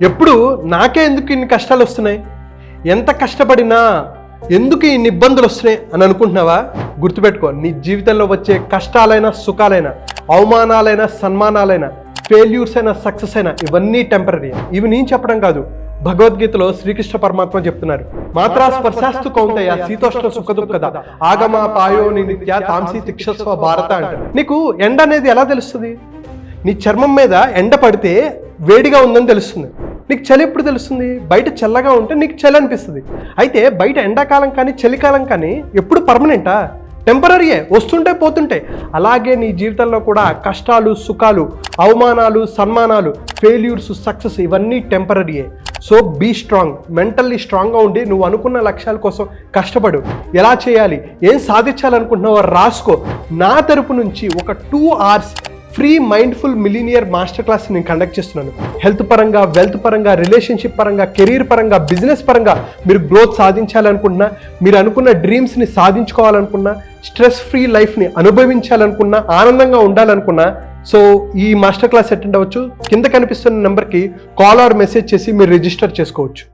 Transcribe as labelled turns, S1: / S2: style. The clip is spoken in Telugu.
S1: ఎప్పుడు నాకే ఎందుకు ఇన్ని కష్టాలు వస్తున్నాయి, ఎంత కష్టపడినా ఎందుకు ఇన్ని ఇబ్బందులు వస్తున్నాయి అని అనుకుంటున్నావా? గుర్తుపెట్టుకో, నీ జీవితంలో వచ్చే కష్టాలైనా సుఖాలైనా అవమానాలైనా సన్మానాలైనా ఫెయిల్యూర్స్ అయినా సక్సెస్ అయినా ఇవన్నీ టెంపరీ. ఇవి నేను చెప్పడం కాదు, భగవద్గీతలో శ్రీకృష్ణ పరమాత్మ చెప్తున్నారు. మాత్రా స్పర్శాస్తు కౌంతేయ శీతోష్ణ సుఖ దుఃఖద ఆగమ పాయో నిత్య తాంసి తిక్షస్వ భారత అంటారు. నీకు ఎండ అనేది ఎలా తెలుస్తుంది? నీ చర్మం మీద ఎండ పడితే వేడిగా ఉందని తెలుస్తుంది. నీకు చలి ఎప్పుడు తెలుస్తుంది? బయట చల్లగా ఉంటే నీకు చలి అనిపిస్తుంది. అయితే బయట ఎండాకాలం కానీ చలికాలం కానీ ఎప్పుడు పర్మనెంటా? టెంపరీయే, వస్తుంటే పోతుంటే. అలాగే నీ జీవితంలో కూడా కష్టాలు సుఖాలు అవమానాలు సన్మానాలు ఫెయిల్యూర్స్ సక్సెస్ ఇవన్నీ టెంపరీయే. సో బీ స్ట్రాంగ్, మెంటల్లీ స్ట్రాంగ్గా ఉండి నువ్వు అనుకున్న లక్ష్యాల కోసం కష్టపడు. ఎలా చేయాలి, ఏం సాధించాలనుకుంటున్నావో రాసుకో. నా తరపు నుంచి ఒక 2 hours free mindful millionaire master class నేను కండక్ట్ చేస్తున్నాను. హెల్త్ పరంగా, వెల్త్ పరంగా, రిలేషన్షిప్ పరంగా, కెరీర్ పరంగా, బిజినెస్ పరంగా మీరు గ్రోత్ సాధించాలనుకుంటున్నా, మీరు అనుకున్న డ్రీమ్స్ని సాధించుకోవాలనుకున్నా, స్ట్రెస్ ఫ్రీ లైఫ్ని అనుభవించాలనుకున్నా, ఆనందంగా ఉండాలనుకున్నా, సో ఈ మాస్టర్ క్లాస్ అటెండ్ అవ్వచ్చు. కింద కనిపిస్తున్న నెంబర్కి కాల్ ఆర్ మెసేజ్ చేసి మీరు రిజిస్టర్ చేసుకోవచ్చు.